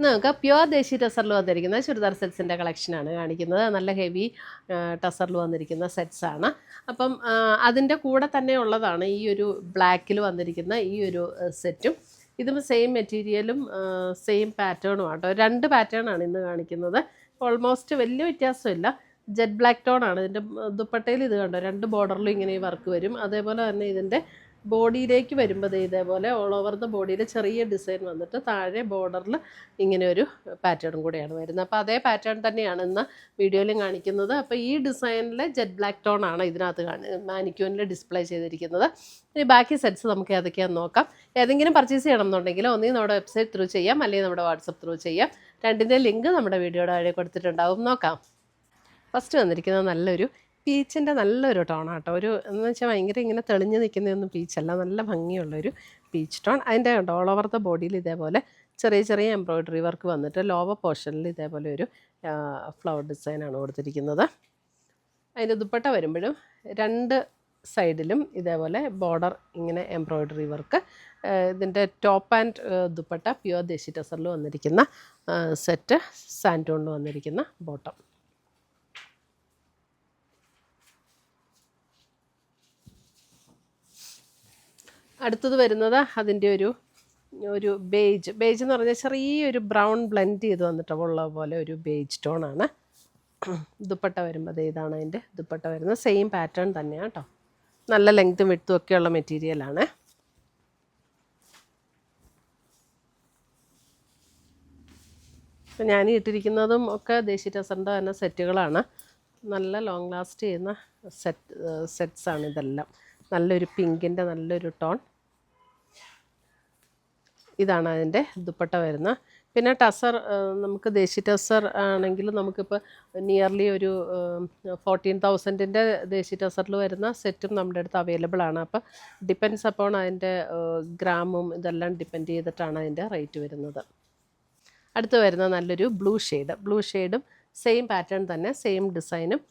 നമുക്ക് പ്യുവർ ദേശി ടസറിൽ വന്നിരിക്കുന്ന ചുരിദാർ സെറ്റ്സിൻ്റെ കളക്ഷനാണ് കാണിക്കുന്നത്. നല്ല ഹെവി ടസറിൽ വന്നിരിക്കുന്ന സെറ്റ്സാണ്. അപ്പം അതിൻ്റെ കൂടെ തന്നെ ഉള്ളതാണ് ഈ ഒരു ബ്ലാക്കിൽ വന്നിരിക്കുന്ന ഈ ഒരു സെറ്റും. ഇതും സെയിം മെറ്റീരിയലും സെയിം പാറ്റേണും ആട്ടോ. 2 പാറ്റേണാണ് ഇന്ന് കാണിക്കുന്നത്. ഓൾമോസ്റ്റ് വലിയ വ്യത്യാസമില്ല. ജെറ്റ് ബ്ലാക്ക് ടോൺ ആണ്. ഇതിൻ്റെ ദുപ്പട്ടയിൽ ഇത് കണ്ടോ 2 ബോർഡറിലും ഇങ്ങനെ ഈ വർക്ക് വരും. അതേപോലെ തന്നെ ഇതിൻ്റെ ബോഡിയിലേക്ക് വരുമ്പോൾ ഇതേപോലെ ഓൾ ഓവർ ദ ബോഡിയിൽ ചെറിയ ഡിസൈൻ വന്നിട്ട് താഴെ ബോർഡറിൽ ഇങ്ങനെ ഒരു പാറ്റേണും കൂടെയാണ് വരുന്നത്. അപ്പോൾ അതേ പാറ്റേൺ തന്നെയാണ് ഇന്ന് വീഡിയോയിലും കാണിക്കുന്നത്. അപ്പോൾ ഈ ഡിസൈനിൽ ജെറ്റ് ബ്ലാക്ക് ടോൺ ആണ് ഇതിനകത്ത് മാനിക്യൂനിൽ ഡിസ്പ്ലേ ചെയ്തിരിക്കുന്നത്. ഇനി ബാക്കി സെറ്റ്സ് നമുക്ക് ഏതൊക്കെയാണെന്ന് നോക്കാം. ഏതെങ്കിലും പർച്ചേസ് ചെയ്യണം എന്നുണ്ടെങ്കിൽ ഒന്നീ നമ്മുടെ വെബ്സൈറ്റ് ത്രൂ ചെയ്യാം, അല്ലെങ്കിൽ നമ്മുടെ വാട്സപ്പ് ത്രൂ ചെയ്യാം. രണ്ടിൻ്റെ ലിങ്ക് നമ്മുടെ വീഡിയോയുടെ താഴെ കൊടുത്തിട്ടുണ്ടാവും. നോക്കാം. ഫസ്റ്റ് വന്നിരിക്കുന്നത് നല്ലൊരു പീച്ചിൻ്റെ നല്ലൊരു ടോണാട്ടോ. ഒരു എന്ന് വെച്ചാൽ ഭയങ്കര ഇങ്ങനെ തെളിഞ്ഞ് നിൽക്കുന്നതൊന്നും പീച്ചല്ല, നല്ല ഭംഗിയുള്ളൊരു പീച്ച് ടോൺ. അതിൻ്റെ ഓൾ ഓവർ ദ ബോഡിയിൽ ഇതേപോലെ ചെറിയ ചെറിയ എംബ്രോയ്ഡറി വർക്ക് വന്നിട്ട് ലോവർ പോർഷനിൽ ഇതേപോലെ ഒരു ഫ്ലവർ ഡിസൈനാണ് കൊടുത്തിരിക്കുന്നത്. അതിൻ്റെ ദുപ്പട്ട വരുമ്പോഴും 2 സൈഡിലും ഇതേപോലെ ബോർഡർ ഇങ്ങനെ എംബ്രോയ്ഡറി വർക്ക്. ഇതിൻ്റെ ടോപ്പ് ആൻഡ് ദുപ്പട്ട പ്യുവർ ദേശി ടസറിൽ വന്നിരിക്കുന്ന സെറ്റ്, സാൻറ്റോണിൽ വന്നിരിക്കുന്ന ബോട്ടം. അടുത്തത് വരുന്നത് അതിൻ്റെ ഒരു ബേജ് എന്ന് പറഞ്ഞാൽ ചെറിയൊരു ബ്രൗൺ ബ്ലെൻഡ് ചെയ്ത് വന്നിട്ടുള്ള പോലെ ഒരു ബേജ് ടോണാണ്. ദുപ്പട്ട വരുമ്പോൾ ഇതാണ് അതിൻ്റെ ദുപ്പട്ട വരുന്നത്. സെയിം പാറ്റേൺ തന്നെയാണ് കേട്ടോ. നല്ല ലെങ്ത്തും വിഡ്ത്തും ഒക്കെയുള്ള മെറ്റീരിയലാണ്. ഇപ്പം ഞാൻ ഇട്ടിരിക്കുന്നതും ഒക്കെ ദേശി ടസറിൻ്റെ തന്നെ സെറ്റുകളാണ്. നല്ല ലോങ് ലാസ്റ്റ് ചെയ്യുന്ന സെറ്റ്സാണ് ഇതെല്ലാം. നല്ലൊരു പിങ്കിൻ്റെ നല്ലൊരു ടോൺ. ഇതാണ് അതിൻ്റെ ദുപ്പട്ട വരുന്നത്. പിന്നെ ടസർ നമുക്ക് ദേശി ടസർ ആണെങ്കിൽ നമുക്കിപ്പോൾ നിയർലി ഒരു 14,000-ൻ്റെ ദേശി ടസറിൽ വരുന്ന സെറ്റും നമ്മുടെ അടുത്ത് അവൈലബിൾ ആണ്. അപ്പോൾ ഡിപ്പെൻഡ്സ് അപ്പോൺ അതിൻ്റെ ഗ്രാമും ഇതെല്ലാം ഡിപ്പെൻഡ് ചെയ്തിട്ടാണ് അതിൻ്റെ റേറ്റ് വരുന്നത്. അടുത്ത് വരുന്ന നല്ലൊരു ബ്ലൂ ഷെയ്ഡും സെയിം പാറ്റേൺ തന്നെ, സെയിം ഡിസൈനും.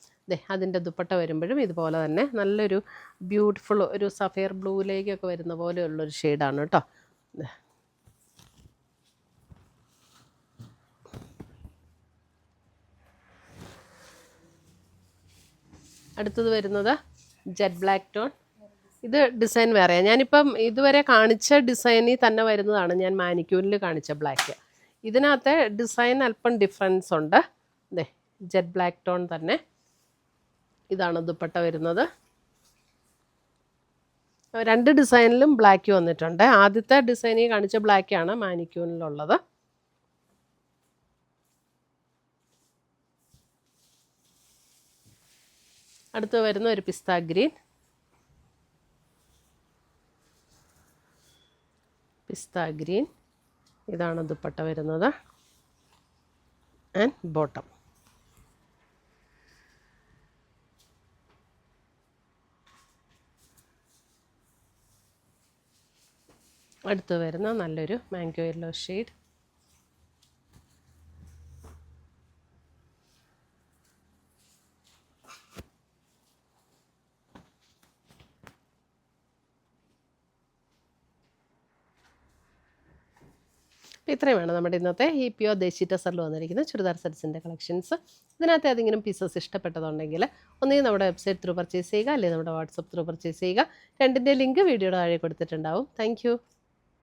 അതിൻ്റെ ദുപ്പട്ട വരുമ്പോഴും ഇതുപോലെ തന്നെ നല്ലൊരു ബ്യൂട്ടിഫുൾ ഒരു സഫയർ ബ്ലൂയിലേക്കൊക്കെ വരുന്ന പോലെയുള്ളൊരു ഷെയ്ഡാണ് കേട്ടോ. അടുത്തത് വരുന്നത് ജെറ്റ് ബ്ലാക്ക് ടോൺ. ഇത് ഡിസൈൻ വേറെയാണ്. ഞാനിപ്പം ഇതുവരെ കാണിച്ച ഡിസൈനിൽ തന്നെ വരുന്നതാണ് ഞാൻ മാനിക്യൂനിൽ കാണിച്ച ബ്ലാക്ക്. ഇതിനകത്തെ ഡിസൈൻ അല്പം ഡിഫറൻസ് ഉണ്ട്. ജെറ്റ് ബ്ലാക്ക് ടോൺ തന്നെ. ഇതാണ് ദുപ്പട്ട വരുന്നത്. 2 ഡിസൈനിലും ബ്ലാക്ക് വന്നിട്ടുണ്ട്. ആദ്യത്തെ ഡിസൈനിൽ കാണിച്ച ബ്ലാക്കാണ് മാനിക്യൂനിലുള്ളത്. അടുത്ത് വരുന്ന ഒരു പിസ്ത ഗ്രീൻ. ഇതാണ് ദുപ്പട്ട വരുന്നത് ആൻഡ് ബോട്ടം. അടുത്ത് വരുന്ന നല്ലൊരു മാംഗോ യെല്ലോ ഷെയ്ഡ്. ഇത്രയും വേണം നമ്മുടെ ഇന്നത്തെ ഈ പ്യുവർ ദേശി ടസറിൽ വന്നിരിക്കുന്ന ചുരിദാർ സെറ്റ്സിൻ്റെ കളക്ഷൻസ്. ഇതിനകത്ത് ഏതെങ്കിലും പീസസ് ഇഷ്ടപ്പെട്ടതുണ്ടെങ്കിൽ ഒന്നുകിൽ നമ്മുടെ വെബ്സൈറ്റ് ത്രൂ പർച്ചേസ് ചെയ്യുക, അല്ലെങ്കിൽ നമ്മുടെ വാട്സപ്പ് ത്രൂ പർച്ചേസ് ചെയ്യുക. രണ്ടിൻ്റെ ലിങ്ക് വീഡിയോയുടെ താഴെ കൊടുത്തിട്ടുണ്ടാവും. താങ്ക്